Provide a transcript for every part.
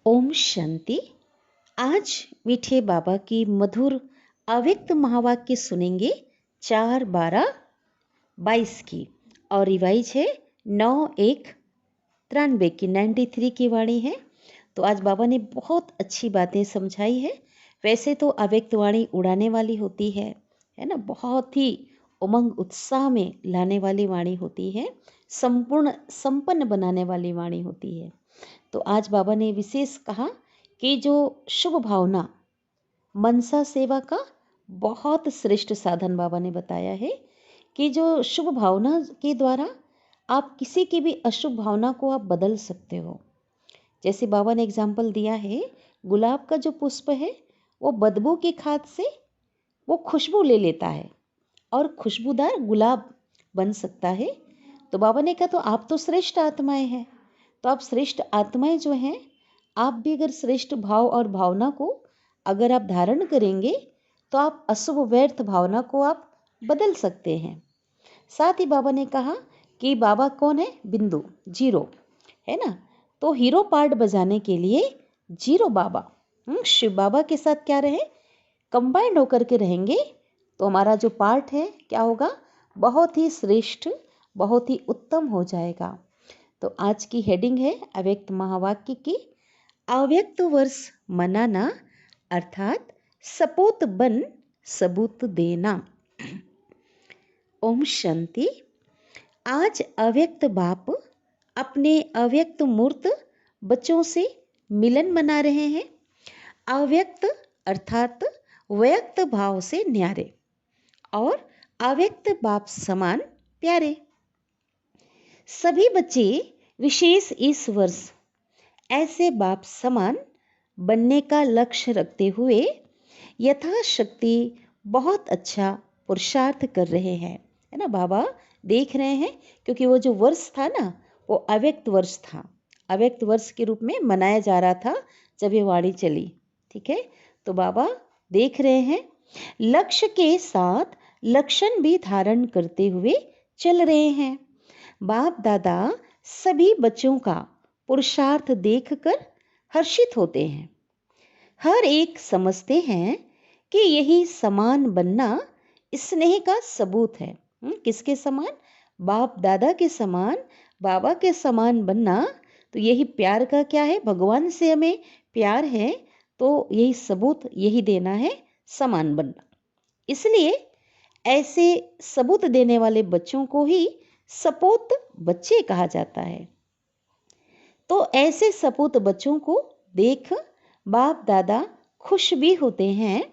ओम शांति। आज मीठे बाबा की मधुर अव्यक्त महावाक्य सुनेंगे 4/12/22 की और रिवाइज है 9/1/93 की 93 की वाणी है। तो आज बाबा ने बहुत अच्छी बातें समझाई है। वैसे तो अव्यक्त वाणी उड़ाने वाली होती है ना, बहुत ही उमंग उत्साह में लाने वाली वाणी होती है, संपन्न बनाने वाली वाणी होती है। तो आज बाबा ने विशेष कहा कि जो शुभ भावना मनसा सेवा का बहुत श्रेष्ठ साधन बाबा ने बताया है कि जो शुभ भावना के द्वारा आप किसी की भी अशुभ भावना को आप बदल सकते हो। जैसे बाबा ने एग्जाम्पल दिया है, गुलाब का जो पुष्प है वो बदबू की खाद से वो खुशबू ले लेता है और खुशबूदार गुलाब बन सकता है। तो बाबा ने कहा तो आप तो श्रेष्ठ आत्माएं हैं, तो आप श्रेष्ठ आत्माएं जो हैं, आप भी अगर श्रेष्ठ भाव और भावना को अगर आप धारण करेंगे तो आप अशुभ व्यर्थ भावना को आप बदल सकते हैं। साथ ही बाबा ने कहा कि बाबा कौन है? बिंदु, जीरो है ना। तो हीरो पार्ट बजाने के लिए जीरो बाबा शिव बाबा के साथ क्या रहे? कंबाइंड होकर के रहेंगे तो हमारा जो पार्ट है क्या होगा? बहुत ही श्रेष्ठ, बहुत ही उत्तम हो जाएगा। तो आज की हेडिंग है अव्यक्त महावाक्य की, अव्यक्त वर्ष मनाना अर्थात सपूत बन सबूत देना। ओम शांति। आज अव्यक्त बाप अपने अव्यक्त मूर्त बच्चों से मिलन मना रहे हैं। अव्यक्त अर्थात व्यक्त भाव से न्यारे और अव्यक्त बाप समान प्यारे। सभी बच्चे विशेष इस वर्ष ऐसे बाप समान बनने का लक्ष्य रखते हुए यथाशक्ति बहुत अच्छा पुरुषार्थ कर रहे हैं, है ना। बाबा देख रहे हैं क्योंकि वो जो वर्ष था ना, वो अव्यक्त वर्ष था, अव्यक्त वर्ष के रूप में मनाया जा रहा था जब ये वाणी चली। ठीक है, तो बाबा देख रहे हैं, लक्ष्य के साथ लक्षण भी धारण करते हुए चल रहे हैं। बाप दादा सभी बच्चों का पुरुषार्थ देखकर हर्षित होते हैं। हर एक समझते हैं कि यही समान बनना स्नेह का सबूत है। किसके समान? बाप दादा के समान, बाबा के समान बनना, तो यही प्यार का क्या है? भगवान से हमें प्यार है, तो यही सबूत, यही देना है समान बनना। इसलिए ऐसे सबूत देने वाले बच्चों को ही सपूत बच्चे कहा जाता है। तो ऐसे सपूत बच्चों को देख बाप दादा खुश भी होते हैं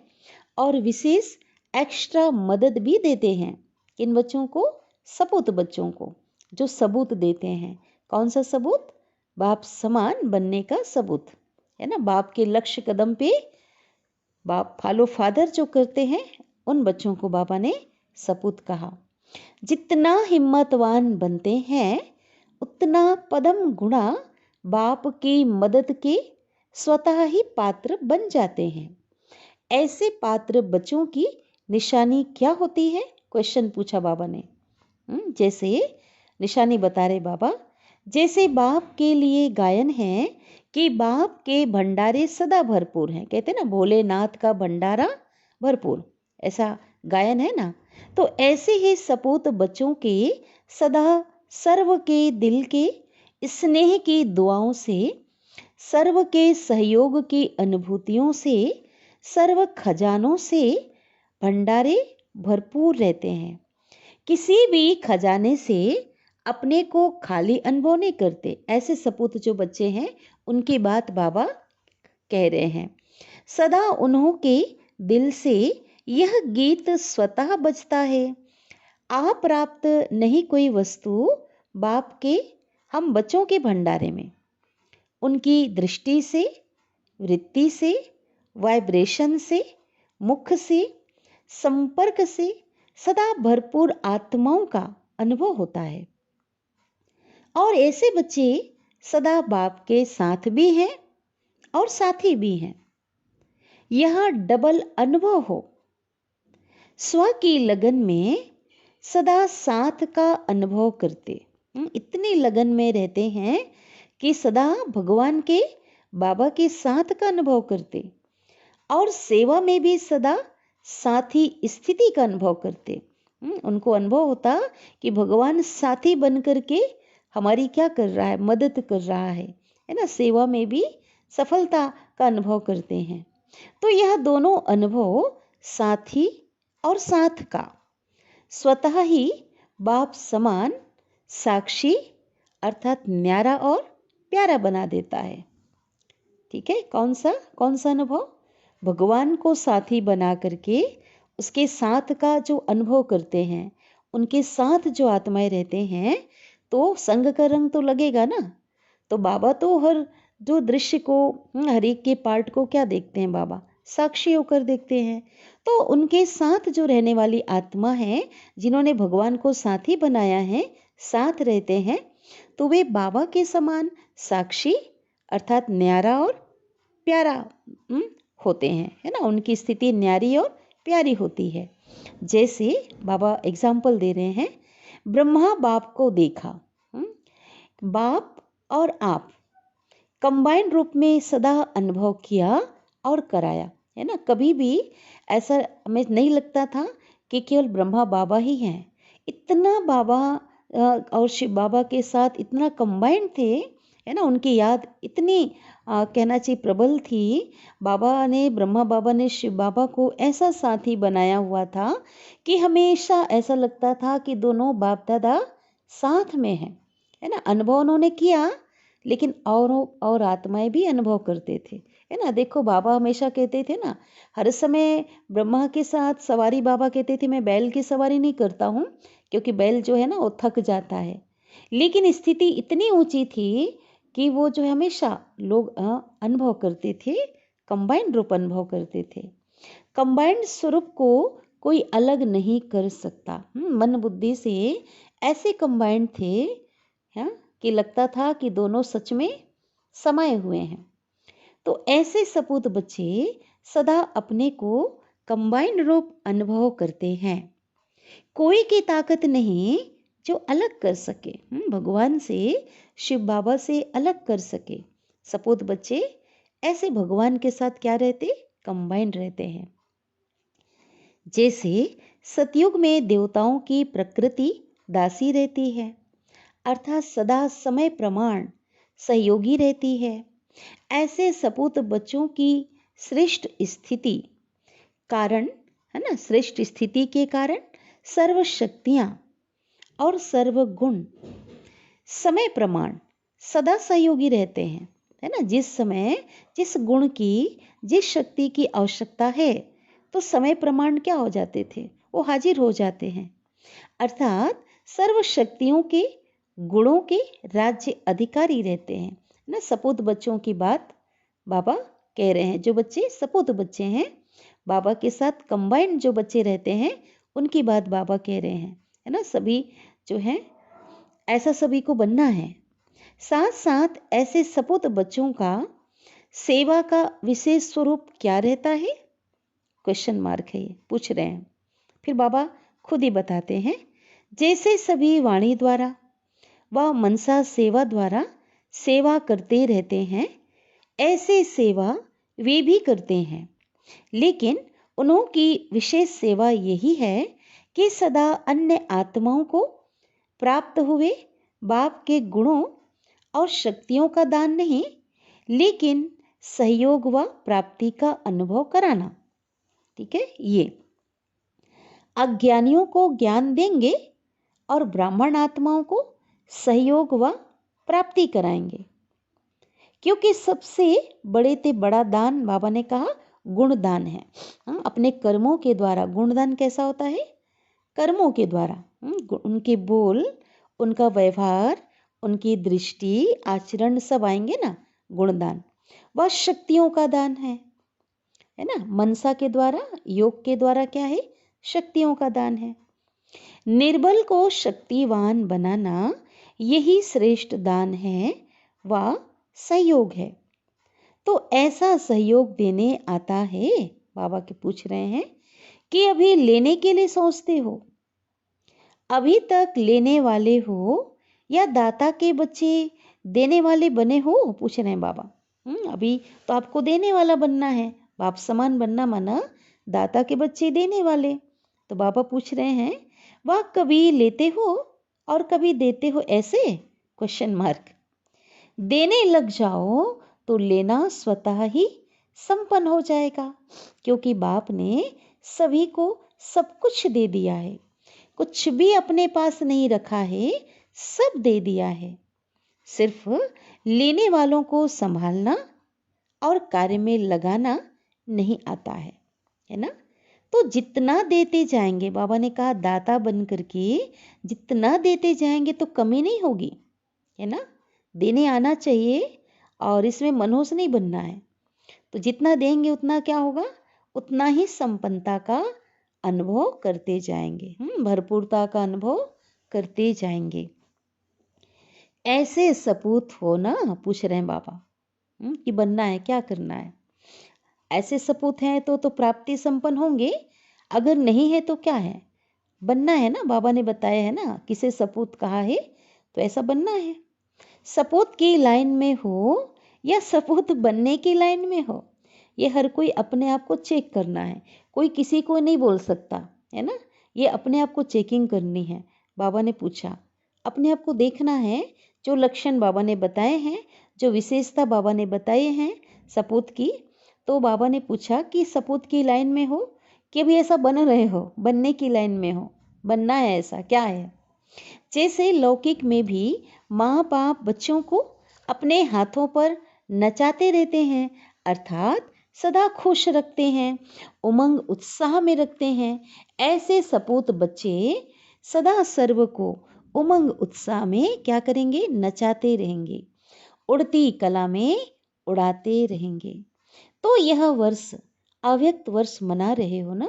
और विशेष एक्स्ट्रा मदद भी देते हैं। किन बच्चों को? सपूत बच्चों को, जो सबूत देते हैं। कौन सा सबूत? बाप समान बनने का सबूत, है ना। बाप के लक्ष्य कदम पे बाप फॉलो फादर जो करते हैं, उन बच्चों को बाबा ने सपूत कहा। जितना हिम्मतवान बनते हैं उतना पदम गुणा बाप की मदद के स्वतः ही पात्र बन जाते हैं। ऐसे पात्र बच्चों की निशानी क्या होती है? क्वेश्चन पूछा बाबा ने। जैसे निशानी बता रहे बाबा, जैसे बाप के लिए गायन है कि बाप के भंडारे सदा भरपूर हैं। कहते ना, भोलेनाथ का भंडारा भरपूर, ऐसा गायन है ना। तो ऐसे ही सपूत बच्चों के सदा सर्व के दिल के स्नेह की दुआओं से, सर्व के सहयोग की अनुभूतियों से, सर्व खजानों से भंडारे भरपूर रहते हैं। किसी भी खजाने से अपने को खाली अनुभव नहीं करते। ऐसे सपूत जो बच्चे हैं, उनकी बात बाबा कह रहे हैं। सदा उन्हों के दिल से यह गीत स्वतः बजता है, आप प्राप्त नहीं कोई वस्तु बाप के हम बच्चों के भंडारे में। उनकी दृष्टि से, वृत्ति से, वाइब्रेशन से, मुख से, संपर्क से सदा भरपूर आत्माओं का अनुभव होता है। और ऐसे बच्चे सदा बाप के साथ भी हैं और साथी भी हैं। यह डबल अनुभव हो। स्व की लगन में सदा साथ का अनुभव करते, इतनी लगन में रहते हैं कि सदा भगवान के बाबा के साथ का अनुभव करते और सेवा में भी सदा साथी स्थिति का अनुभव करते। उनको अनुभव होता कि भगवान साथी बन करके हमारी क्या कर रहा है, मदद कर रहा है ना। सेवा में भी सफलता का अनुभव करते हैं। तो यह दोनों अनुभव साथी और साथ का स्वतः ही बाप समान साक्षी अर्थात न्यारा और प्यारा बना देता है। ठीक है, कौन सा अनुभव? भगवान को साथी बना करके उसके साथ का जो अनुभव करते हैं, उनके साथ जो आत्माएं रहते हैं, तो संग का रंग तो लगेगा ना। तो बाबा तो हर जो दृश्य को, हर एक के पार्ट को क्या देखते हैं? बाबा साक्षी होकर देखते हैं। तो उनके साथ जो रहने वाली आत्मा है, जिन्होंने भगवान को साथी बनाया है, साथ रहते हैं, तो वे बाबा के समान साक्षी अर्थात न्यारा और प्यारा होते हैं, है ना। उनकी स्थिति न्यारी और प्यारी होती है। जैसे बाबा एग्जाम्पल दे रहे हैं, ब्रह्मा बाप को देखा, बाप और आप कंबाइंड रूप में सदा अनुभव किया और कराया, है ना। कभी भी ऐसा हमें नहीं लगता था कि केवल ब्रह्मा बाबा ही हैं। इतना बाबा और शिव बाबा के साथ इतना कंबाइंड थे, है ना। उनकी याद इतनी कहना चाहिए प्रबल थी। ब्रह्मा बाबा ने शिव बाबा को ऐसा साथी बनाया हुआ था कि हमेशा ऐसा लगता था कि दोनों बाप दादा साथ में हैं, है ना। अनुभव उन्होंने किया, लेकिन और आत्माएं भी अनुभव करते थे, है ना। देखो बाबा हमेशा कहते थे ना, हर समय ब्रह्मा के साथ सवारी बाबा कहते थे, मैं बैल की सवारी नहीं करता हूँ, क्योंकि बैल जो है ना वो थक जाता है। लेकिन स्थिति इतनी ऊंची थी कि वो जो है हमेशा लोग अनुभव करते थे, कंबाइंड रूप अनुभव करते थे। कंबाइंड स्वरूप को कोई अलग नहीं कर सकता। मन बुद्धि से ऐसे कंबाइंड थे, है कि लगता था कि दोनों सच में समाये हुए हैं। तो ऐसे सपूत बच्चे सदा अपने को कंबाइंड रूप अनुभव करते हैं। कोई की ताकत नहीं जो अलग कर सके, भगवान से, शिव बाबा से अलग कर सके। सपूत बच्चे ऐसे भगवान के साथ क्या रहते? कंबाइंड रहते हैं। जैसे सतयुग में देवताओं की प्रकृति दासी रहती है, अर्थात सदा समय प्रमाण सहयोगी रहती है। ऐसे सपूत बच्चों की श्रेष्ठ स्थिति कारण, है ना, श्रेष्ठ स्थिति के कारण सर्व शक्तियां और सर्व गुण समय प्रमाण सदा सहयोगी रहते हैं, है ना। जिस समय जिस गुण की, जिस शक्ति की आवश्यकता है, तो समय प्रमाण क्या हो जाते थे? वो हाजिर हो जाते हैं। अर्थात सर्व शक्तियों के गुणों के राज्य अधिकारी रहते हैं ना। सपूत बच्चों की बात बाबा कह रहे हैं। जो बच्चे सपूत बच्चे हैं, बाबा के साथ कंबाइंड जो बच्चे रहते हैं, उनकी बात बाबा कह रहे हैं, है ना। सभी जो हैं ऐसा सभी को बनना है। साथ साथ ऐसे सपूत बच्चों का सेवा का विशेष स्वरूप क्या रहता है? क्वेश्चन मार्क है, ये पूछ रहे हैं। फिर बाबा खुद ही बताते हैं, जैसे सभी वाणी द्वारा व मनसा सेवा द्वारा सेवा करते रहते हैं, ऐसे सेवा वे भी करते हैं। लेकिन उनकी विशेष सेवा यही है कि सदा अन्य आत्माओं को प्राप्त हुए बाप के गुणों और शक्तियों का दान नहीं, लेकिन सहयोग व प्राप्ति का अनुभव कराना। ठीक है, ये अज्ञानियों को ज्ञान देंगे और ब्राह्मण आत्माओं को सहयोग व प्राप्ति कराएंगे। क्योंकि सबसे बड़े से बड़ा दान बाबा ने कहा गुणदान है। अपने कर्मों के द्वारा, गुणदान कैसा होता है? कर्मों के द्वारा, उनके बोल, उनका व्यवहार, उनकी दृष्टि, आचरण सब आएंगे ना, गुणदान। वह शक्तियों का दान है ना। मनसा के द्वारा, योग के द्वारा क्या है? शक्तियों का दान है। निर्बल को शक्तिवान बनाना यही श्रेष्ठ दान है व सहयोग है। तो ऐसा सहयोग देने आता है, बाबा के पूछ रहे हैं कि अभी लेने के लिए सोचते हो, अभी तक लेने वाले हो या दाता के बच्चे देने वाले बने हो? पूछ रहे हैं बाबा। अभी तो आपको देने वाला बनना है, बाप समान बनना माना दाता के बच्चे देने वाले। तो बाबा पूछ रहे हैं, वह कभी लेते हो और कभी देते हो ऐसे? Question mark. देने लग जाओ तो लेना स्वतः ही संपन्न हो जाएगा, क्योंकि बाप ने सभी को सब कुछ दे दिया है, कुछ भी अपने पास नहीं रखा है, सब दे दिया है। सिर्फ लेने वालों को संभालना और कार्य में लगाना नहीं आता है ना। तो जितना देते जाएंगे, बाबा ने कहा दाता बन करके जितना देते जाएंगे तो कमी नहीं होगी, है ना। देने आना चाहिए और इसमें मनोज नहीं बनना है। तो जितना देंगे उतना क्या होगा, उतना ही संपन्नता का अनुभव करते जाएंगे, भरपूरता का अनुभव करते जाएंगे। ऐसे सपूत हो ना, पूछ रहे हैं बाबा कि बनना है, क्या करना है। ऐसे सपूत हैं तो प्राप्ति संपन्न होंगे, अगर नहीं है तो क्या है, बनना है ना। बाबा ने बताया है ना, किसे सपूत कहा है, तो ऐसा बनना है। सपूत की लाइन में हो या सपूत बनने की लाइन में हो, ये हर कोई अपने आप को चेक करना है। कोई किसी को नहीं बोल सकता, है ना। ये अपने आप को चेकिंग करनी है। बाबा ने पूछा, अपने आप को देखना है। जो लक्षण बाबा ने बताए हैं, जो विशेषता बाबा ने बताए हैं सपूत की, तो बाबा ने पूछा कि सपूत की लाइन में हो कि अभी ऐसा बन रहे हो, बनने की लाइन में हो, बनना है, ऐसा क्या है। जैसे लौकिक में भी माँ बाप बच्चों को अपने हाथों पर नचाते रहते हैं, अर्थात सदा खुश रखते हैं, उमंग उत्साह में रखते हैं। ऐसे सपूत बच्चे सदा सर्व को उमंग उत्साह में क्या करेंगे, नचाते रहेंगे, उड़ती कला में उड़ाते रहेंगे। तो यह वर्ष अव्यक्त वर्ष मना रहे हो ना।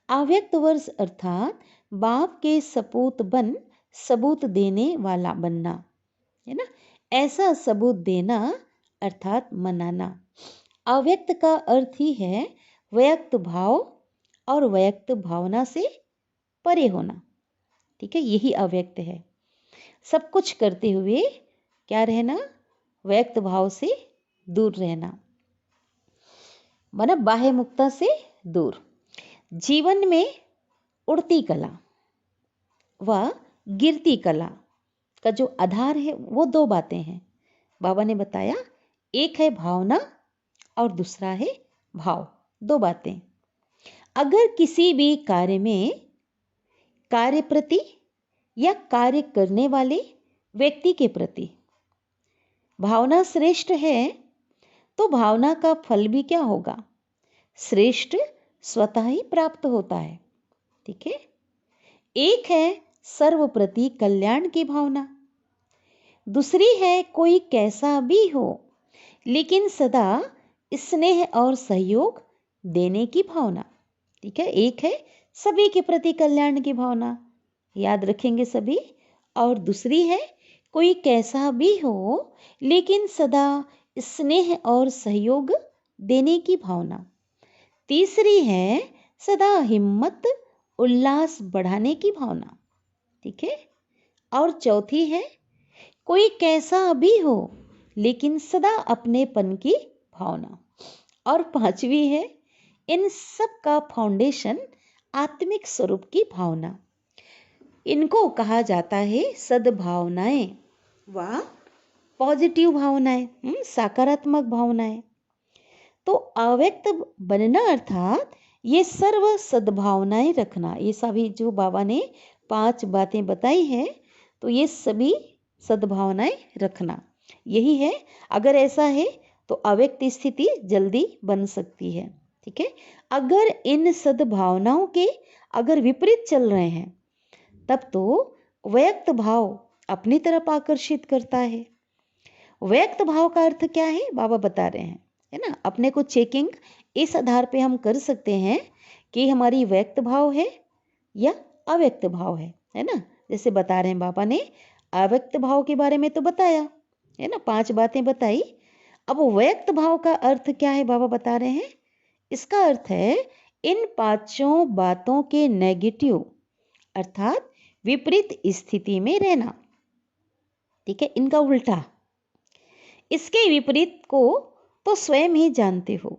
अव्यक्त वर्ष अर्थात बाप के सपूत बन सबूत देने वाला बनना, है ना। ऐसा सबूत देना अर्थात मनाना। अव्यक्त का अर्थ ही है व्यक्त भाव और व्यक्त भावना से परे होना, ठीक है। यही अव्यक्त है। सब कुछ करते हुए क्या रहना, व्यक्त भाव से दूर रहना, माना बाह्य मुक्ता से दूर। जीवन में उड़ती कला व गिरती कला का जो आधार है वो दो बातें हैं। बाबा ने बताया, एक है भावना और दूसरा है भाव, दो बातें। अगर किसी भी कार्य में कार्य प्रति या कार्य करने वाले व्यक्ति के प्रति भावना श्रेष्ठ है, तो भावना का फल भी क्या होगा, श्रेष्ठ स्वतः ही प्राप्त होता है, ठीक है। एक है सर्व प्रति कल्याण की भावना, दूसरी है कोई कैसा भी हो लेकिन सदा स्नेह और सहयोग देने की भावना, ठीक है। एक है सभी के प्रति कल्याण की भावना, याद रखेंगे सभी, और दूसरी है कोई कैसा भी हो लेकिन सदा स्नेह और सहयोग देने की भावना, तीसरी है सदा हिम्मत उल्लास बढ़ाने की भावना, ठीक है। और चौथी है कोई कैसा भी हो लेकिन सदा अपनेपन की भावना, और पांचवी है इन सब का फाउंडेशन आत्मिक स्वरूप की भावना। इनको कहा जाता है सद्भावनाएं व पॉजिटिव भावनाएं, सकारात्मक भावनाएं। तो अव्यक्त बनना अर्थात ये सर्व सद्भावनाएं रखना। ये सभी जो बाबा ने 5 बातें बताई हैं, तो ये सभी सद्भावनाएं रखना, यही है। अगर ऐसा है तो अव्यक्त स्थिति जल्दी बन सकती है, ठीक है। अगर इन सद्भावनाओं के अगर विपरीत चल रहे हैं, तब तो व्यक्त भाव अपनी तरफ आकर्षित करता है। व्यक्त भाव का अर्थ क्या है, बाबा बता रहे हैं, है ना। अपने को चेकिंग इस आधार पे हम कर सकते हैं कि हमारी व्यक्त भाव है या अव्यक्त भाव है ना। जैसे बता रहे हैं बाबा ने अव्यक्त भाव के बारे में तो बताया है ना, 5 बातें बताई। अब व्यक्त भाव का अर्थ क्या है, बाबा बता रहे हैं। इसका अर्थ है इन 5 बातों के नेगेटिव अर्थात विपरीत स्थिति में रहना, ठीक है, इनका उल्टा। इसके विपरीत को तो स्वयं ही जानते हो,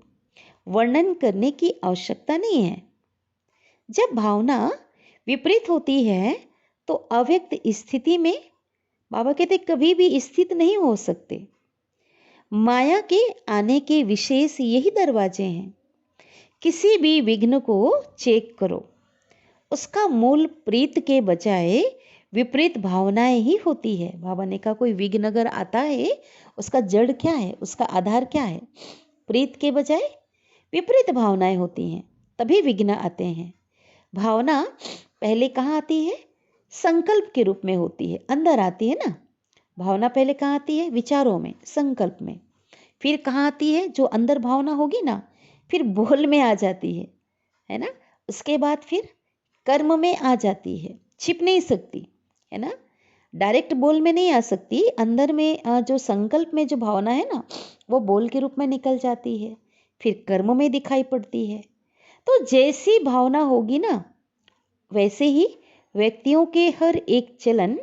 वर्णन करने की आवश्यकता नहीं है। जब भावना विपरीत होती है तो अव्यक्त स्थिति में बाबा कहते कभी भी स्थित नहीं हो सकते। माया के आने के विशेष यही दरवाजे हैं। किसी भी विघ्न को चेक करो, उसका मूल प्रीत के बजाय विपरीत भावनाएं ही होती है। बाबा ने कहा कोई विघ्न अगर आता है, उसका जड़ क्या है, उसका आधार क्या है? प्रीत के बजाय विपरीत भावनाएं होती हैं, तभी विघ्न आते हैं। भावना पहले कहाँ आती है? संकल्प के रूप में होती है, अंदर आती है ना। भावना पहले कहाँ आती है? विचारों में, संकल्प में। फिर कहाँ आती है? जो अंदर भावना होगी ना, फिर बोल में आ जाती है ना। उसके बाद फिर कर्म में आ जाती है, छिप नहीं सकती, है ना। डायरेक्ट बोल में नहीं आ सकती, अंदर में जो संकल्प में जो भावना है ना, वो बोल के रूप में निकल जाती है, फिर कर्म में दिखाई पड़ती है। तो जैसी भावना होगी ना, वैसे ही व्यक्तियों के हर एक चलन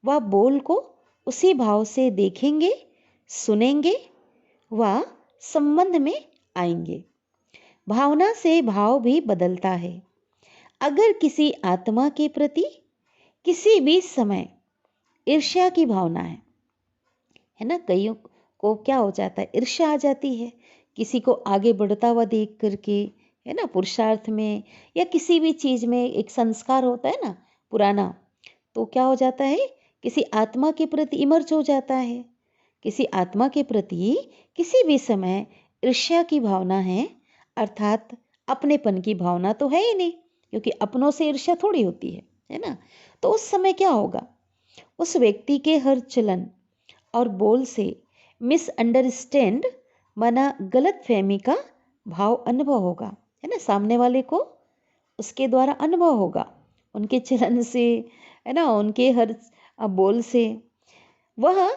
व बोल को उसी भाव से देखेंगे, सुनेंगे व संबंध में आएंगे। भावना से भाव भी बदलता है। अगर किसी आत्मा के प्रति किसी भी समय ईर्ष्या की भावना है ना, कईयों को क्या हो जाता है, ईर्ष्या आ जाती है किसी को आगे बढ़ता हुआ देख करके, है ना, पुरुषार्थ में या किसी भी चीज में एक संस्कार होता है ना पुराना, तो क्या हो जाता है, किसी आत्मा के प्रति इमर्ज हो जाता है। किसी आत्मा के प्रति किसी भी समय ईर्ष्या की भावना है, अर्थात अपनेपन की भावना तो है ही नहीं, क्योंकि अपनों से ईर्ष्या थोड़ी होती है ना। तो उस समय क्या होगा, उस व्यक्ति के हर चलन और बोल से मिसअंडरस्टैंड माना गलत फहमी का भाव अनुभव होगा, है ना। सामने वाले को उसके द्वारा अनुभव होगा, उनके चलन से, है ना, उनके हर बोल से। वह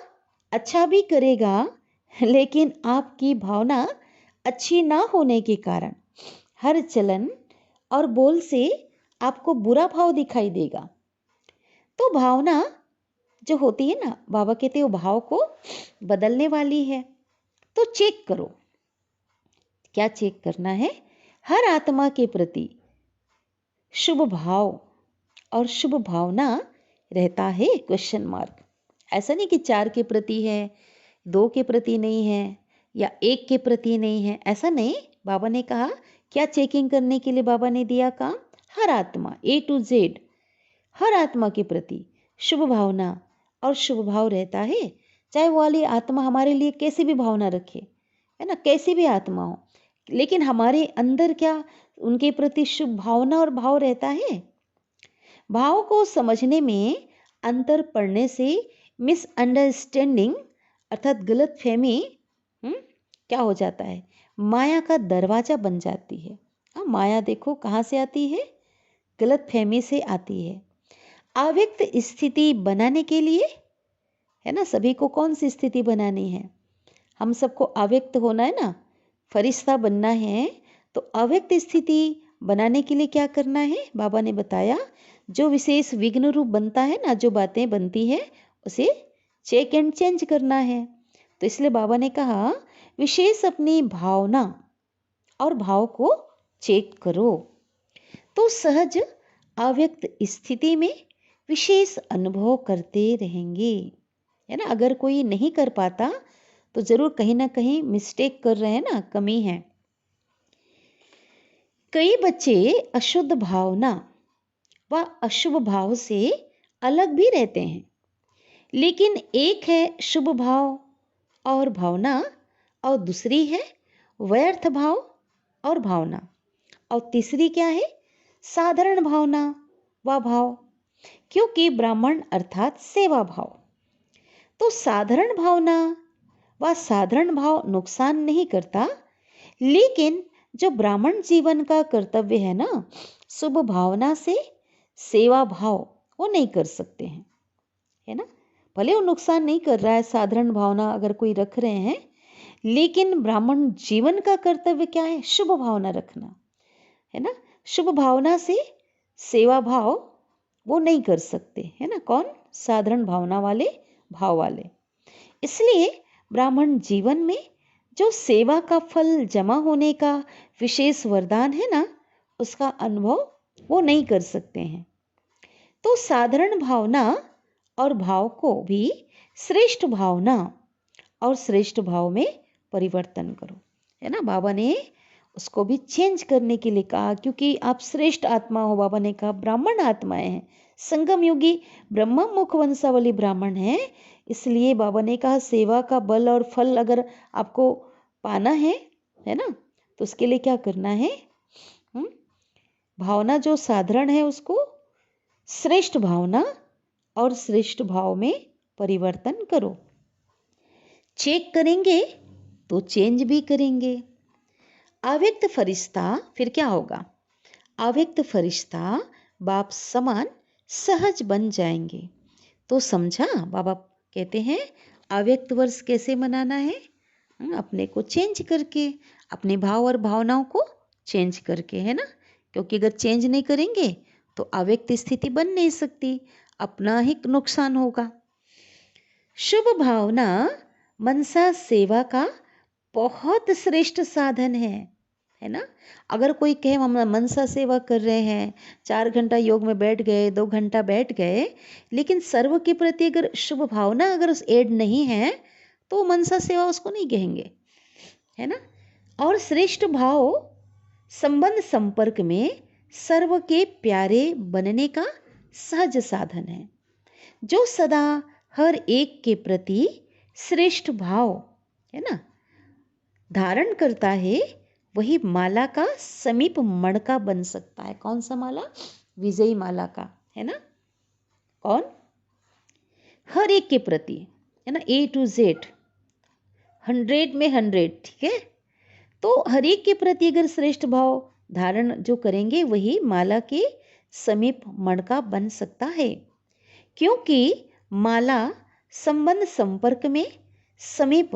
अच्छा भी करेगा, लेकिन आपकी भावना अच्छी ना होने के कारण हर चलन और बोल से आपको बुरा भाव दिखाई देगा। तो भावना जो होती है ना, बाबा कहते हैं वो भाव को बदलने वाली है। तो चेक करो, क्या चेक करना है? हर आत्मा के प्रति शुभ भाव और शुभ भावना रहता है, क्वेश्चन मार्क। ऐसा नहीं कि 4 के प्रति है, 2 के प्रति नहीं है, या 1 के प्रति नहीं है, ऐसा नहीं। बाबा ने कहा क्या चेकिंग करने के लिए बाबा ने दिया काम? हर आत्मा A to Z, हर आत्मा के प्रति शुभ भावना और शुभ भाव रहता है। चाहे वो वाली आत्मा हमारे लिए कैसी भी भावना रखे, है ना, कैसी भी आत्मा हो, लेकिन हमारे अंदर क्या उनके प्रति शुभ भावना और भाव रहता है। भाव को समझने में अंतर पड़ने से मिसअंडरस्टैंडिंग अर्थात गलत फहमी क्या हो जाता है, माया का दरवाजा बन जाती है। माया देखो कहाँ से आती है, गलत फहमी से आती है। अव्यक्त स्थिति बनाने के लिए, है ना, सभी को कौन सी स्थिति बनानी है? हम सबको अव्यक्त होना है ना, फरिश्ता बनना है। तो अव्यक्त स्थिति बनाने के लिए क्या करना है? बाबा ने बताया जो विशेष विघ्न रूप बनता है ना, जो बातें बनती है, उसे चेक एंड चेंज करना है। तो इसलिए बाबा ने कहा विशेष अपनी भावना और भाव को चेक करो। तो सहज अव्यक्त स्थिति में विशेष अनुभव करते रहेंगे, है ना। अगर कोई नहीं कर पाता तो जरूर कहीं ना कहीं मिस्टेक कर रहे हैं ना, कमी है। कई बच्चे अशुद्ध भावना व अशुभ भाव से अलग भी रहते हैं, लेकिन एक है शुभ भाव और भावना और दूसरी है व्यर्थ भाव और भावना, और तीसरी क्या है? साधारण भावना व भाव, क्योंकि ब्राह्मण अर्थात सेवा भाव। तो साधारण भावना व साधारण भाव नुकसान नहीं करता, लेकिन जो ब्राह्मण जीवन का कर्तव्य है ना, शुभ भावना से सेवा भाव वो नहीं कर सकते हैं, है ना। भले वो नुकसान नहीं कर रहा है, साधारण भावना अगर कोई रख रहे हैं, लेकिन ब्राह्मण जीवन का कर्तव्य क्या है? शुभ भावना रखना, है ना। शुभ भावना से सेवा भाव वो नहीं कर सकते, है ना। कौन? साधारण भावना वाले, भाव वाले। इसलिए ब्राह्मण जीवन में जो सेवा का फल जमा होने का विशेष वरदान है ना, उसका अनुभव वो नहीं कर सकते हैं। तो साधारण भावना और भाव को भी श्रेष्ठ भावना और श्रेष्ठ भाव में परिवर्तन करो, है ना। बाबा ने उसको भी चेंज करने के लिए कहा, क्योंकि आप श्रेष्ठ आत्मा हो। बाबा ने कहा ब्राह्मण आत्माएं हैं, संगम युगी ब्रह्म मुख वंशावली ब्राह्मण है। इसलिए बाबा ने कहा सेवा का बल और फल अगर आपको पाना है ना, तो उसके लिए क्या करना है? भावना जो साधारण है उसको श्रेष्ठ भावना और श्रेष्ठ भाव में परिवर्तन करो। चेक करेंगे तो चेंज भी करेंगे। अव्यक्त फरिश्ता फिर क्या होगा? अव्यक्त फरिश्ता बाप समान सहज बन जाएंगे। तो समझा, बाबा कहते हैं अव्यक्त वर्ष कैसे मनाना है? अपने को चेंज करके, अपने भाव और भावनाओं को चेंज करके, है ना। क्योंकि अगर चेंज नहीं करेंगे तो अव्यक्त स्थिति बन नहीं सकती, अपना ही नुकसान होगा। शुभ भावना मनसा सेवा का बहुत श्रेष्ठ साधन है ना। अगर कोई कहे हम मनसा सेवा कर रहे हैं, 4 घंटा योग में बैठ गए, 2 घंटा बैठ गए, लेकिन सर्व के प्रति अगर शुभ भावना अगर उस ऐड नहीं है तो मनसा सेवा उसको नहीं कहेंगे, है ना। और श्रेष्ठ भाव संबंध संपर्क में सर्व के प्यारे बनने का सहज साधन है। जो सदा हर एक के प्रति श्रेष्ठ भाव, है ना, धारण करता है, वही माला का समीप मणका बन सकता है। कौन सा माला? विजयी माला का, है ना। कौन? हर एक के प्रति, है ना, A to Z, 100 में 100, ठीक है। तो हर एक के प्रति अगर श्रेष्ठ भाव धारण जो करेंगे वही माला के समीप मणका बन सकता है, क्योंकि माला संबंध संपर्क में समीप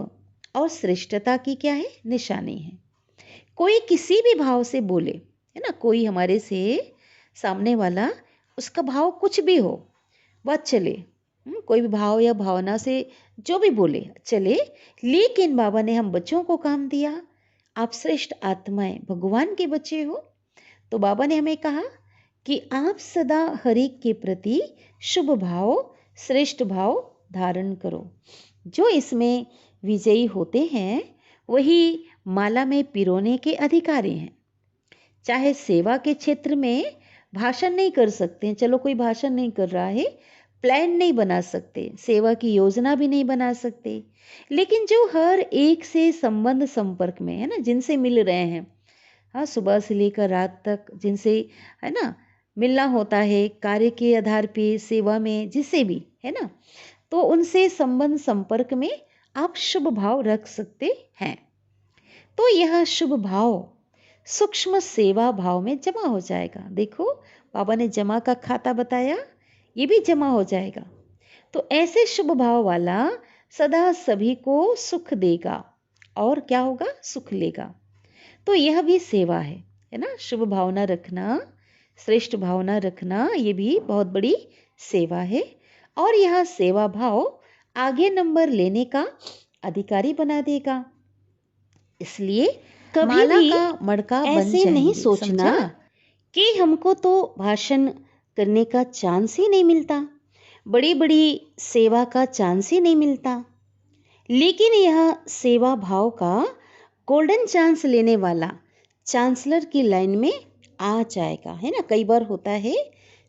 और श्रेष्ठता की क्या है? निशानी है। कोई किसी भी भाव से बोले, है ना, कोई हमारे से सामने वाला, उसका भाव कुछ भी हो वह चले, कोई भी भाव या भावना से जो भी बोले चले, लेकिन बाबा ने हम बच्चों को काम दिया, आप श्रेष्ठ आत्माएं भगवान के बच्चे हो, तो बाबा ने हमें कहा कि आप सदा हर एक के प्रति शुभ भाव श्रेष्ठ भाव धारण करो। जो इसमें विजयी होते हैं वही माला में पिरोने के अधिकारी हैं। चाहे सेवा के क्षेत्र में भाषण नहीं कर सकते हैं, चलो कोई भाषण नहीं कर रहा है, प्लान नहीं बना सकते, सेवा की योजना भी नहीं बना सकते, लेकिन जो हर एक से संबंध संपर्क में, है ना, जिनसे मिल रहे हैं, हाँ, सुबह से लेकर रात तक जिनसे, है ना, मिलना होता है, कार्य के आधार पे सेवा में जिससे भी, है ना, तो उनसे संबंध संपर्क में आप शुभ भाव रख सकते हैं। तो यह शुभ भाव सूक्ष्म सेवा भाव में जमा हो जाएगा। देखो बाबा ने जमा का खाता बताया, ये भी जमा हो जाएगा। तो ऐसे शुभ भाव वाला सदा सभी को सुख देगा और क्या होगा? सुख लेगा। तो यह भी सेवा है ना। शुभ भावना रखना, श्रेष्ठ भावना रखना, ये भी बहुत बड़ी सेवा है। और यह सेवा भाव आगे नंबर लेने का अधिकारी बना देगा। इसलिए कभी माला भी का मड़का ऐसे नहीं सोचना कि हमको तो भाषण करने का चांस ही नहीं मिलता, बड़ी बड़ी सेवा का चांस ही नहीं मिलता, लेकिन यह सेवा भाव का गोल्डन चांस लेने वाला चांसलर की लाइन में आ जाएगा, है ना। कई बार होता है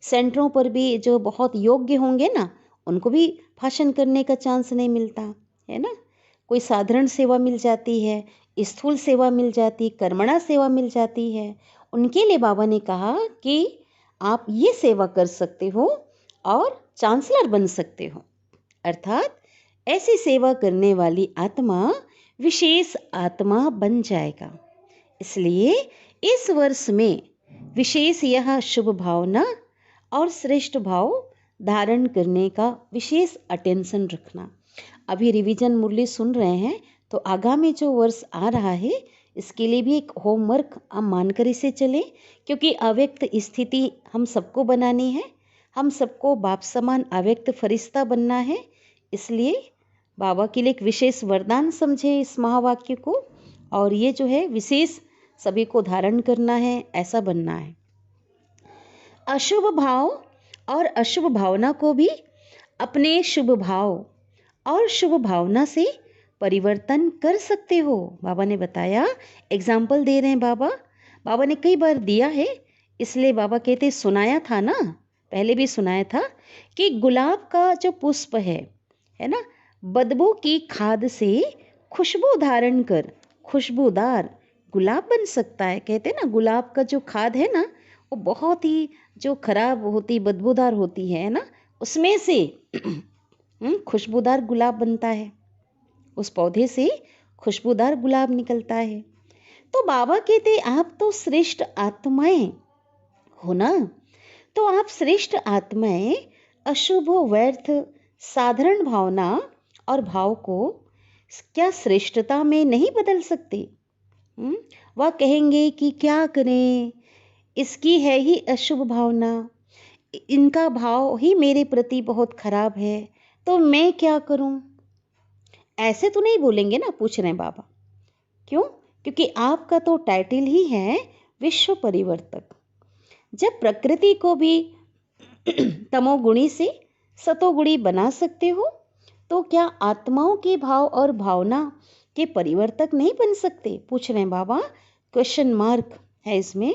सेंटरों पर भी जो बहुत योग्य होंगे ना, उनको भी भाषण करने का चांस नहीं मिलता, है ना। कोई साधारण सेवा मिल जाती है, स्थूल सेवा मिल जाती, कर्मणा सेवा मिल जाती है। उनके लिए बाबा ने कहा कि आप ये सेवा कर सकते हो और चांसलर बन सकते हो, अर्थात ऐसी सेवा करने वाली आत्मा विशेष आत्मा बन जाएगा। इसलिए इस वर्ष में विशेष यह शुभ भावना और श्रेष्ठ भाव धारण करने का विशेष अटेंशन रखना। अभी रिवीजन मुरली सुन रहे हैं, तो आगामी जो वर्ष आ रहा है इसके लिए भी एक होमवर्क हम मानकर इसे चले, क्योंकि अव्यक्त स्थिति हम सबको बनानी है, हम सबको बाप समान अव्यक्त फरिश्ता बनना है। इसलिए बाबा के लिए एक विशेष वरदान समझे इस महावाक्य को, और ये जो है विशेष सभी को धारण करना है, ऐसा बनना है। अशुभ भाव और अशुभ भावना को भी अपने शुभ भाव और शुभ भावना से परिवर्तन कर सकते हो। बाबा ने बताया, एग्जाम्पल दे रहे हैं बाबा। बाबा ने कई बार दिया है, इसलिए बाबा कहते सुनाया था ना, पहले भी सुनाया था कि गुलाब का जो पुष्प है ना, बदबू की खाद से खुशबू धारण कर खुशबूदार गुलाब बन सकता है। कहते हैं ना, गुलाब का जो खाद है ना, वो बहुत ही जो खराब होती, बदबूदार होती है ना, उसमें से खुशबूदार गुलाब बनता है। उस पौधे से खुशबूदार गुलाब निकलता है। तो बाबा कहते आप तो श्रेष्ठ आत्माएं हो ना, तो आप श्रेष्ठ आत्माएं अशुभ, व्यर्थ, साधारण भावना और भाव को क्या श्रेष्ठता में नहीं बदल सकते? वह कहेंगे कि क्या करें, इसकी है ही अशुभ भावना, इनका भाव ही मेरे प्रति बहुत खराब है, तो मैं क्या करूं? ऐसे तो नहीं बोलेंगे ना, पूछ रहे हैं बाबा। क्यों? क्योंकि आपका तो टाइटल ही है विश्व परिवर्तक। जब प्रकृति को भी तमोगुणी से सतोगुणी बना सकते हो, तो क्या आत्माओं के भाव और भावना के परिवर्तक नहीं बन सकते? पूछ रहे हैं बाबा, क्वेश्चन मार्क है इसमें।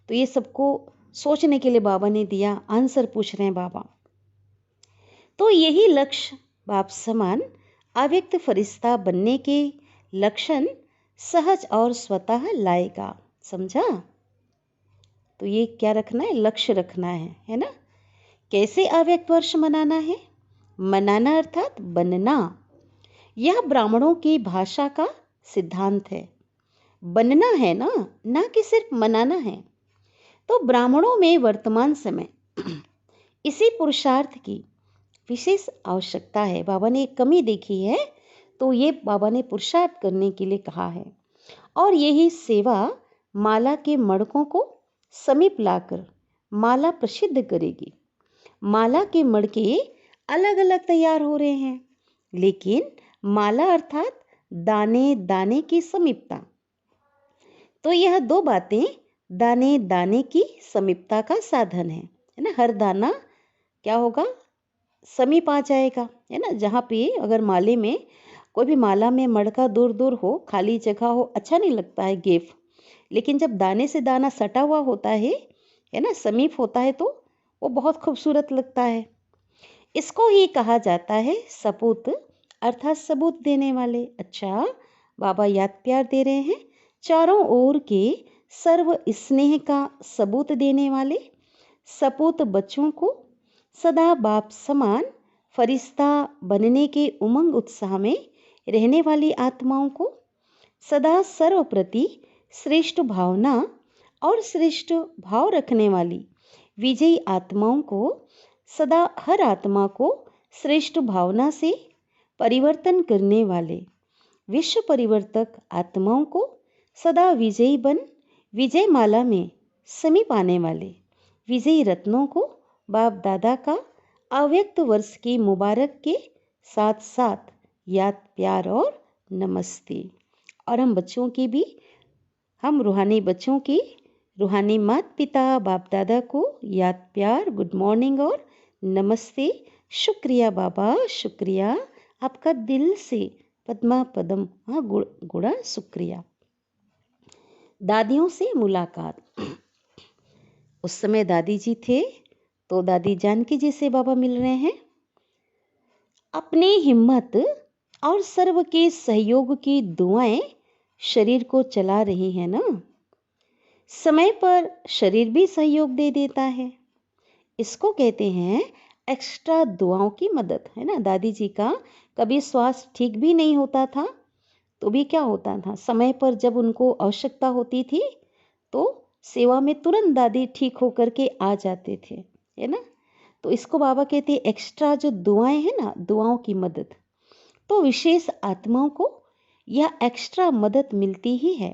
तो ये सबको सोचने के लिए बाबा ने दिया, आंसर पूछ रहे हैं बाबा। तो यही लक्ष्य बाप समान अव्यक्त फरिश्ता बनने के लक्षण सहज और स्वतः लाएगा। समझा? तो ये क्या रखना है? लक्ष्य रखना है ना। कैसे अव्यक्त वर्ष मनाना है? मनाना अर्थात बनना। यह ब्राह्मणों की भाषा का सिद्धांत है। बनना है ना कि सिर्फ मनाना है। तो ब्राह्मणों में वर्तमान समय इसी पुरुषार्थ की विशेष आवश्यकता है। बाबा ने एक कमी देखी है, तो ये बाबा ने पुरुषार्थ करने के लिए कहा है। और यही सेवा माला के मड़कों को समीप लाकर माला प्रसिद्ध करेगी। माला के मड़के अलग अलग तैयार हो रहे हैं, लेकिन माला अर्थात दाने दाने की समीपता। तो यह दो बातें दाने दाने की समीपता का साधन है ना। हर दाना क्या होगा? समीप आ जाएगा, है ना। जहाँ पे अगर माले में कोई भी माला में मड़का दूर दूर हो, खाली जगह हो, अच्छा नहीं लगता है गेफ। लेकिन जब दाने से दाना सटा हुआ होता है ना, समीप होता है, तो वो बहुत खूबसूरत लगता है। इसको ही कहा जाता है सपूत, अर्थात सबूत देने वाले। अच्छा, बाबा याद प्यार दे रहे हैं, चारों ओर के सर्व स्नेह का सबूत देने वाले सपूत बच्चों को सदा बाप समान फरिश्ता बनने के उमंग उत्साह में रहने वाली आत्माओं को सदा सर्व प्रति श्रेष्ठ भावना और श्रेष्ठ भाव रखने वाली विजयी आत्माओं को सदा हर आत्मा को श्रेष्ठ भावना से परिवर्तन करने वाले विश्व परिवर्तक आत्माओं को सदा विजयी बन विजय माला में समीप आने वाले विजयी रत्नों को बाप दादा का अव्यक्त वर्ष की मुबारक के साथ साथ याद प्यार और नमस्ते। और हम बच्चों की भी, हम रूहानी बच्चों की रूहानी माता पिता बाप दादा को याद प्यार, गुड मॉर्निंग और नमस्ते। शुक्रिया बाबा, शुक्रिया, आपका दिल से पद्मा पदम, हाँ गुड़ा शुक्रिया। दादियों से मुलाकात। उस समय दादी जी थे, तो दादी जानकी जी से बाबा मिल रहे हैं। अपनी हिम्मत और सर्व के सहयोग की दुआएं शरीर को चला रही हैं ना। समय पर शरीर भी सहयोग दे देता है। इसको कहते हैं एक्स्ट्रा दुआओं की मदद, है ना। दादी जी का कभी स्वास्थ्य ठीक भी नहीं होता था, तो भी क्या होता था, समय पर जब उनको आवश्यकता होती थी तो सेवा में तुरंत दादी ठीक होकर के आ जाते थे, है ना। तो इसको बाबा कहते हैं एक्स्ट्रा जो दुआएं हैं ना, दुआओं की मदद। तो विशेष आत्माओं को यह एक्स्ट्रा मदद मिलती ही है।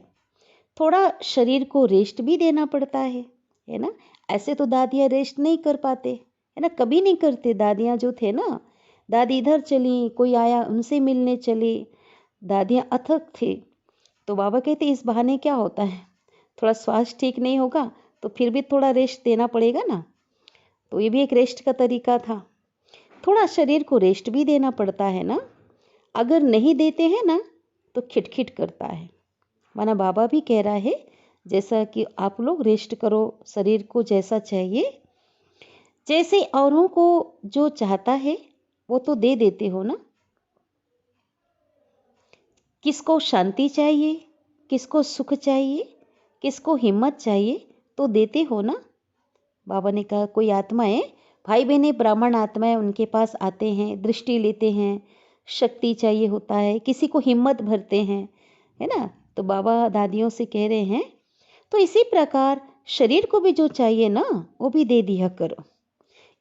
थोड़ा शरीर को रेस्ट भी देना पड़ता है ना। ऐसे तो दादियाँ रेस्ट नहीं कर पाते, है ना, कभी नहीं करते। दादियाँ जो थे ना, दादी इधर चली, कोई आया उनसे मिलने चली। दादियाँ अथक थी। तो बाबा कहते इस बहाने क्या होता है, थोड़ा स्वास्थ्य ठीक नहीं होगा तो फिर भी थोड़ा रेस्ट देना पड़ेगा ना। तो ये भी एक रेस्ट का तरीका था। थोड़ा शरीर को रेस्ट भी देना पड़ता है ना। अगर नहीं देते हैं ना तो खिटखिट करता है। माना बाबा भी कह रहा है जैसा कि आप लोग रेस्ट करो, शरीर को जैसा चाहिए, जैसे औरों को जो चाहता है वो तो दे देते हो ना। किसको शांति चाहिए, किसको सुख चाहिए, किसको हिम्मत चाहिए तो देते हो ना। बाबा ने कहा कोई आत्माएं, भाई बहने ब्राह्मण आत्माएं उनके पास आते हैं, दृष्टि लेते हैं, शक्ति चाहिए होता है, किसी को हिम्मत भरते हैं, है ना। तो बाबा दादियों से कह रहे हैं तो इसी प्रकार शरीर को भी जो चाहिए ना वो भी दे दिया करो।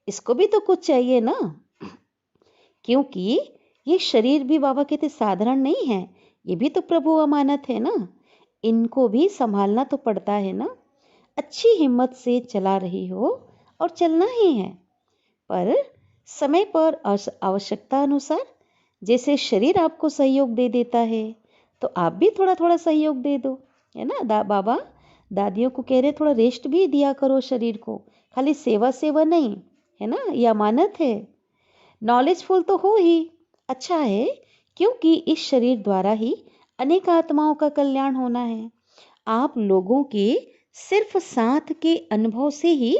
इसको भी तो कुछ चाहिए ना, क्योंकि ये शरीर भी बाबा कहते साधारण नहीं है, ये भी तो प्रभु अमानत है ना। इनको भी संभालना तो पड़ता है ना। अच्छी हिम्मत से चला रही हो और चलना ही है, पर समय पर आवश्यकता अनुसार जैसे शरीर आपको सहयोग दे देता है तो आप भी थोड़ा थोड़ा सहयोग दे दो, है ना। बाबा दादियों को कह रहे थोड़ा रेस्ट भी दिया करो शरीर को, खाली सेवा सेवा नहीं, है ना। यह अमानत है। नॉलेजफुल तो हो ही अच्छा है, क्योंकि इस शरीर द्वारा ही अनेक आत्माओं का कल्याण होना है। आप लोगों के सिर्फ साथ के अनुभव से ही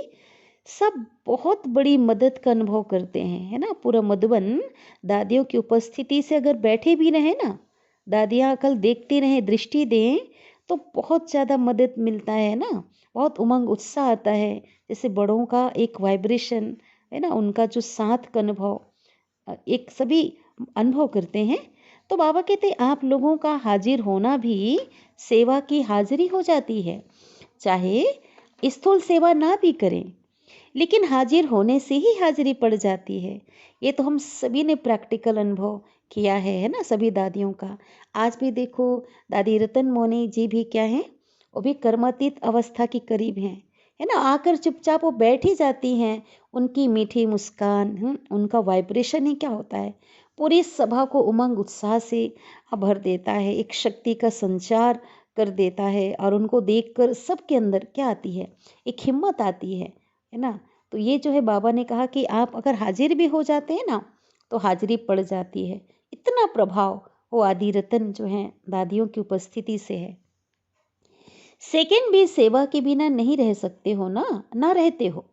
सब बहुत बड़ी मदद का अनुभव करते हैं, है ना। पूरा मधुबन दादियों की उपस्थिति से अगर बैठे भी रहे ना, दादियाँ कल देखती रहें, दृष्टि दें तो बहुत ज़्यादा मदद मिलता है ना। बहुत उमंग उत्साह आता है, जैसे बड़ों का एक वाइब्रेशन, है ना, उनका जो साथ का अनुभव एक सभी अनुभव करते हैं। तो बाबा कहते आप लोगों का हाजिर होना भी सेवा की हाजिरी हो जाती है। चाहे स्थूल सेवा ना भी करें, लेकिन हाजिर होने से ही हाजिरी पड़ जाती है। ये तो हम सभी ने प्रैक्टिकल अनुभव किया है ना, सभी दादियों का। आज भी देखो दादी रतन मोनी जी भी क्या हैं, वो भी कर्मातीत अवस्था के करीब हैं, है ना। आकर चुपचाप वो बैठ ही जाती हैं। उनकी मीठी मुस्कान, उनका वाइब्रेशन ही क्या होता है, पूरी सभा को उमंग उत्साह से भर देता है, एक शक्ति का संचार कर देता है। और उनको देखकर सबके अंदर क्या आती है, एक हिम्मत आती है ना। तो ये जो है बाबा ने कहा कि आप अगर हाजिर भी हो जाते हैं ना तो हाजिरी पड़ जाती है। इतना प्रभाव वो आदि रतन जो है दादियों की उपस्थिति से है। सेकंड भी सेवा के बिना नहीं रह सकते हो ना रहते हो।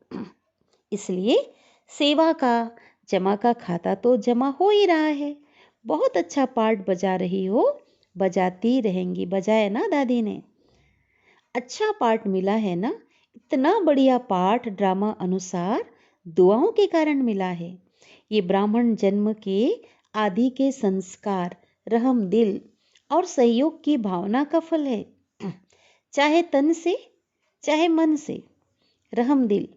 इसलिए सेवा का जमा का खाता तो जमा हो ही रहा है। बहुत अच्छा पार्ट बजा रही हो, बजाती रहेंगी। बजाए ना दादी ने, अच्छा पार्ट मिला है ना। इतना बढ़िया पाठ ड्रामा अनुसार दुआओं के कारण मिला है। ये ब्राह्मण जन्म के आदि के संस्कार, रहम दिल और सहयोग की भावना का फल है। चाहे तन से चाहे मन से रहम दिल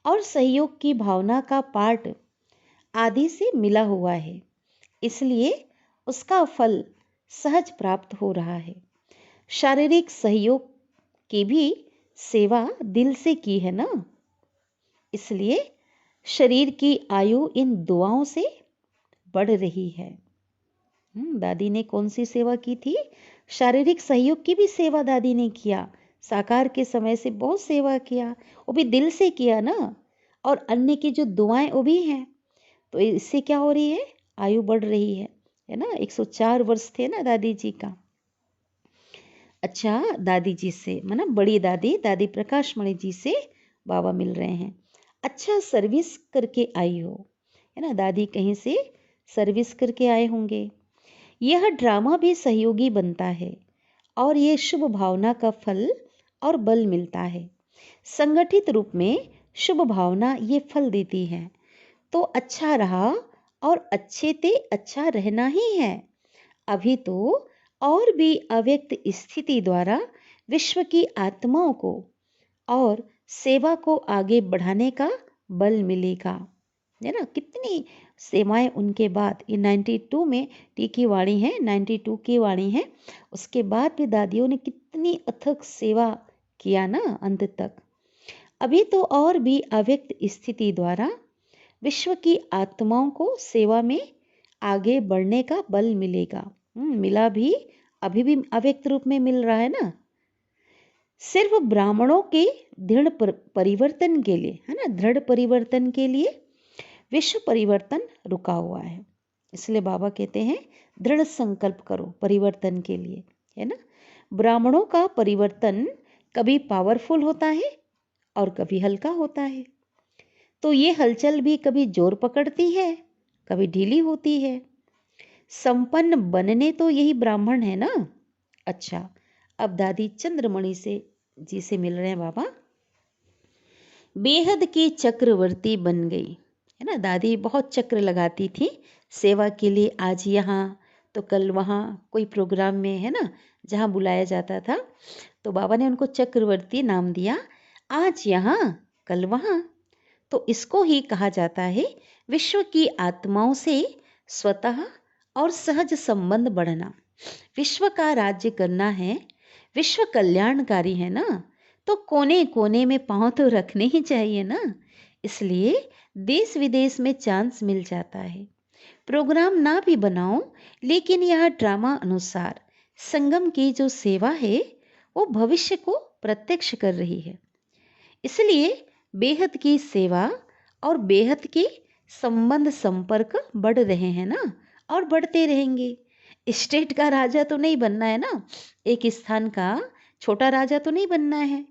और सहयोग की भावना का पाठ आदि से मिला हुआ है, इसलिए उसका फल सहज प्राप्त हो रहा है। शारीरिक सहयोग की भी सेवा दिल से की है ना, इसलिए शरीर की आयु इन दुआओं से बढ़ रही है। दादी ने कौन सी सेवा की थी, शारीरिक सहयोग की भी सेवा दादी ने किया। साकार के समय से बहुत सेवा किया, वो भी दिल से किया ना। और अन्य की जो दुआएं वो भी हैं, तो इससे क्या हो रही है, आयु बढ़ रही है ना। 104 वर्ष थे ना दादी जी का। अच्छा, दादी जी से मतलब बड़ी दादी दादी प्रकाश मणि जी से बाबा मिल रहे हैं। अच्छा सर्विस करके आई हो, है ना। दादी कहीं से सर्विस करके आए होंगे। यह ड्रामा भी सहयोगी बनता है और ये शुभ भावना का फल और बल मिलता है। संगठित रूप में शुभ भावना ये फल देती है। तो अच्छा रहा और अच्छे ते अच्छा रहना ही है। अभी तो और भी अव्यक्त स्थिति द्वारा विश्व की आत्माओं को और सेवा को आगे बढ़ाने का बल मिलेगा, है ना। कितनी सेवाएं उनके बाद, ये 92 में टी की वाणी है, 92 की वाणी है। उसके बाद भी दादियों ने कितनी अथक सेवा किया ना अंत तक। अभी तो और भी अव्यक्त स्थिति द्वारा विश्व की आत्माओं को सेवा में आगे बढ़ने का बल मिलेगा। मिला भी, अभी भी अव्यक्त रूप में मिल रहा है ना। सिर्फ ब्राह्मणों के दृढ़ परिवर्तन के लिए, है ना, दृढ़ परिवर्तन के लिए विश्व परिवर्तन रुका हुआ है। इसलिए बाबा कहते हैं दृढ़ संकल्प करो परिवर्तन के लिए, है ना। ब्राह्मणों का परिवर्तन कभी पावरफुल होता है और कभी हल्का होता है। तो ये हलचल भी कभी जोर पकड़ती है, कभी ढीली होती है। संपन्न बनने तो यही ब्राह्मण है ना। अच्छा, अब दादी चंद्रमणि जी से मिल रहे हैं बाबा। बेहद की चक्रवर्ती बन गई, है ना। दादी बहुत चक्र लगाती थी सेवा के लिए, आज यहाँ तो कल वहाँ, कोई प्रोग्राम में, है ना, जहाँ बुलाया जाता था तो बाबा ने उनको चक्रवर्ती नाम दिया। आज यहाँ कल वहाँ, तो इसको ही कहा जाता है विश्व की आत्माओं से स्वतः और सहज संबंध बढ़ना। विश्व का राज्य करना है, विश्व कल्याणकारी है ना, तो कोने कोने में पाँव तो रखने ही चाहिए ना। इसलिए देश विदेश में चांस मिल जाता है। प्रोग्राम ना भी बनाओ, लेकिन यह ड्रामा अनुसार संगम की जो सेवा है वो भविष्य को प्रत्यक्ष कर रही है। इसलिए बेहद की सेवा और बेहद के संबंध संपर्क बढ़ रहे हैं ना, और बढ़ते रहेंगे। स्टेट का राजा तो नहीं बनना है ना, एक स्थान का छोटा राजा तो नहीं बनना है,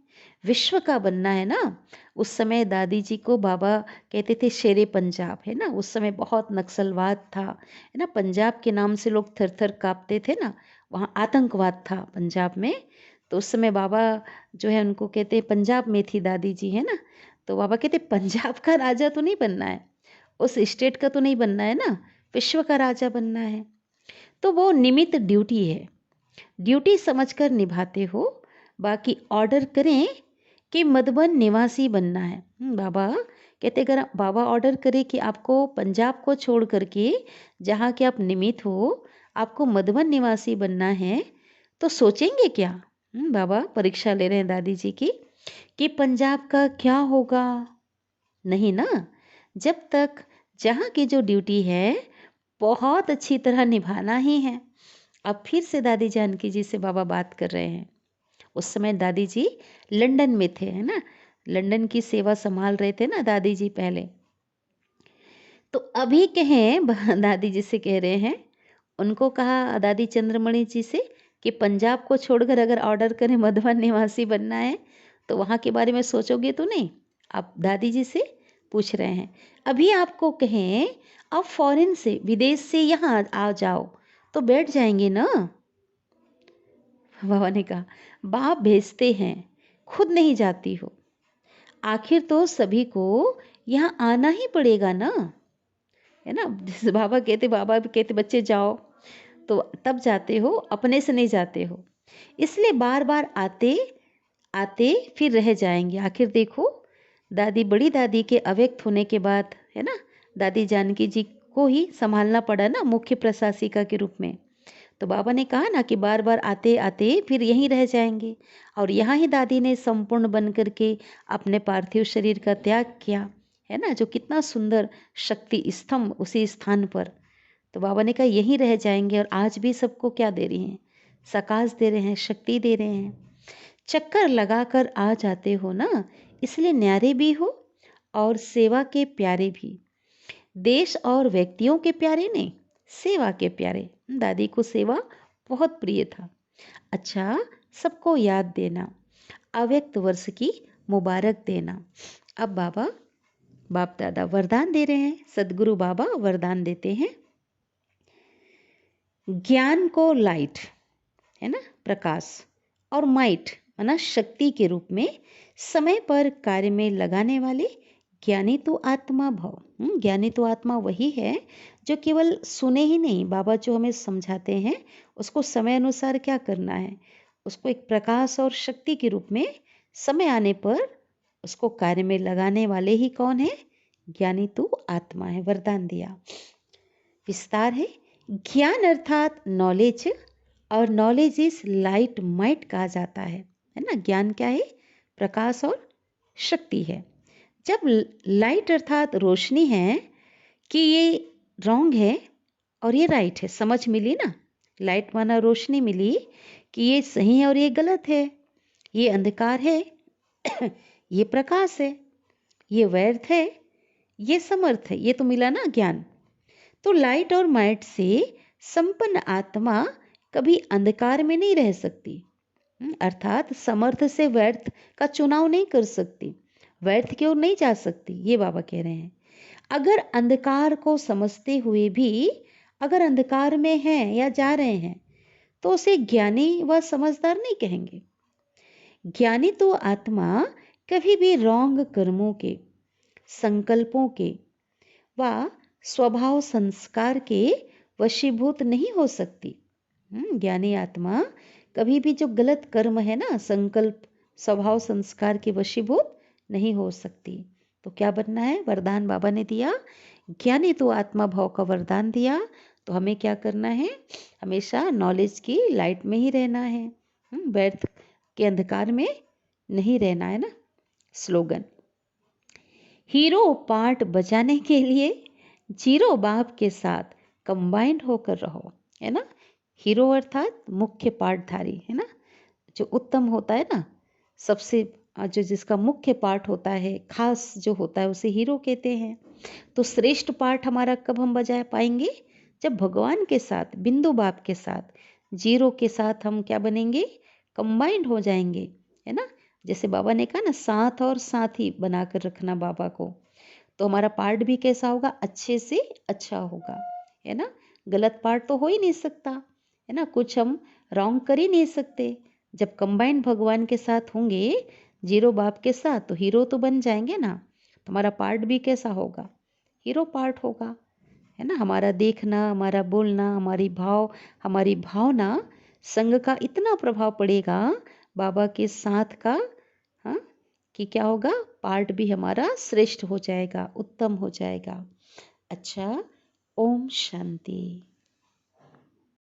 विश्व का बनना है ना। उस समय दादी जी को बाबा कहते थे शेरे पंजाब, है ना। उस समय बहुत नक्सलवाद था, है ना। पंजाब के नाम से लोग थर थर कांपते थे ना, वहाँ आतंकवाद था पंजाब में। तो उस समय बाबा जो है उनको कहते हैं, पंजाब में थी दादी जी, है ना। तो बाबा कहते पंजाब का राजा तो नहीं बनना है, उस स्टेट का तो नहीं बनना है ना, विश्व का राजा बनना है। तो वो निमित्त ड्यूटी है, ड्यूटी समझकर निभाते हो। बाकी ऑर्डर करें कि मधुबन निवासी बनना है। बाबा कहते, अगर बाबा ऑर्डर करे कि आपको पंजाब को छोड़ करके जहाँ के आप निमित्त हो, आपको मधुबन निवासी बनना है, तो सोचेंगे क्या? बाबा परीक्षा ले रहे हैं दादी जी की कि पंजाब का क्या होगा। नहीं ना, जब तक जहाँ की जो ड्यूटी है बहुत अच्छी तरह निभाना ही है। अब फिर से दादी जानकी जी से बाबा बात कर रहे हैं। उस समय दादी जी लंदन में थे, है ना, लंदन की सेवा संभाल रहे थे ना दादी जी पहले। तो अभी कहें दादी जी से कह रहे हैं, उनको कहा दादी चंद्रमणि जी से कि पंजाब को छोड़कर अगर ऑर्डर करें मधुबन निवासी बनना है तो वहाँ के बारे में सोचोगे तो नहीं। आप दादी जी से पूछ रहे हैं। अभी आपको कहें आप फॉरेन से, विदेश से यहाँ आ जाओ तो बैठ जाएंगे ना। बाबा ने कहा बाप भेजते हैं, खुद नहीं जाती हो। आखिर तो सभी को यहाँ आना ही पड़ेगा ना, है ना। जैसे बाबा भी कहते बच्चे जाओ, तो तब जाते हो, अपने से नहीं जाते हो। इसलिए बार बार आते आते फिर रह जाएंगे। आखिर देखो, दादी, बड़ी दादी के अव्यक्त होने के बाद, है ना, दादी जानकी जी को ही संभालना पड़ा ना मुख्य प्रशासिका के रूप में। तो बाबा ने कहा ना कि बार बार आते आते फिर यहीं रह जाएंगे, और यहाँ ही दादी ने संपूर्ण बन करके अपने पार्थिव शरीर का त्याग किया, है ना। जो कितना सुंदर शक्ति स्तंभ उसी स्थान पर। तो बाबा ने कहा यहीं रह जाएंगे, और आज भी सबको क्या दे रही हैं? सकाश दे रहे हैं, शक्ति दे रहे हैं। चक्कर लगाकर आ जाते हो ना, इसलिए न्यारे भी हो और सेवा के प्यारे भी। देश और व्यक्तियों के प्यारे नहीं, सेवा के प्यारे। दादी को सेवा बहुत प्रिय था। अच्छा, सबको याद देना, अव्यक्त वर्ष की मुबारक देना। अब बाबा, बाप दादा वरदान दे रहे हैं, सदगुरु बाबा वरदान देते हैं। ज्ञान को लाइट, है ना, प्रकाश, और माइट माना शक्ति के रूप में समय पर कार्य में लगाने वाले ज्ञानी तो आत्मा भव। ज्ञानी तो आत्मा वही है जो केवल सुने ही नहीं, बाबा जो हमें समझाते हैं उसको समय अनुसार क्या करना है, उसको एक प्रकाश और शक्ति के रूप में समय आने पर उसको कार्य में लगाने वाले ही कौन है? ज्ञानी तो आत्मा है। वरदान दिया, विस्तार है। ज्ञान अर्थात नॉलेज, और नॉलेज इज लाइट माइट कहा जाता है ना। ज्ञान क्या है? प्रकाश और शक्ति है। जब लाइट अर्थात रोशनी है कि ये रॉन्ग है और ये राइट है, समझ मिली ना। लाइट माना रोशनी मिली कि ये सही है और ये गलत है, ये अंधकार है ये प्रकाश है, ये व्यर्थ है, ये समर्थ है, ये तो मिला ना ज्ञान। तो लाइट और माइट से संपन्न आत्मा कभी अंधकार में नहीं रह सकती। अर्थात समर्थ से व्यर्थ का चुनाव नहीं कर सकती, व्यर्थ की ओर नहीं जा सकती, ये बाबा कह रहे हैं। अगर अंधकार को समझते हुए भी अगर अंधकार में हैं या जा रहे हैं तो उसे ज्ञानी व समझदार नहीं कहेंगे। ज्ञानी तो आत्मा कभी भी रॉन्ग कर्मों के, संकल्पों के व स्वभाव संस्कार के वशीभूत नहीं हो सकती। ज्ञानी आत्मा कभी भी जो गलत कर्म है ना, संकल्प, स्वभाव संस्कार के वशीभूत नहीं हो सकती। तो क्या बनना है? वरदान बाबा ने दिया, ज्ञानी तो आत्मा भाव का वरदान दिया। तो हमें क्या करना है? हमेशा नॉलेज की लाइट में ही रहना है, व्यर्थ के अंधकार में नहीं रहना है ना। स्लोगन, हीरो पार्ट बजाने के लिए जीरो बाप के साथ कंबाइंड होकर रहो, है ना। हीरो अर्थात मुख्य पार्टधारी, है ना, जो उत्तम होता है ना, सबसे जो जिसका मुख्य पार्ट होता है, खास जो होता है, उसे हीरो कहते हैं। तो श्रेष्ठ पार्ट हमारा कब हम बजा पाएंगे? जब भगवान के साथ, बिंदु बाप के साथ, जीरो के साथ हम क्या बनेंगे? कंबाइंड हो जाएंगे, है ना। जैसे बाबा ने कहा ना, साथ और साथी बनाकर रखना बाबा को। तो हमारा पार्ट भी कैसा होगा? अच्छे से अच्छा होगा, है ना। गलत पार्ट तो हो ही नहीं सकता, है ना, कुछ हम रॉन्ग कर ही नहीं सकते। जब कंबाइंड भगवान के साथ होंगे, जीरो बाप के साथ, तो हीरो तो बन जाएंगे ना। तो हमारा पार्ट भी कैसा होगा? हीरो पार्ट होगा, है ना। हमारा देखना, हमारा बोलना, हमारी भावना, संग का इतना प्रभाव पड़ेगा बाबा के साथ का, हाँ, कि क्या होगा? पार्ट भी हमारा श्रेष्ठ हो जाएगा, उत्तम हो जाएगा। अच्छा, ओम शांति।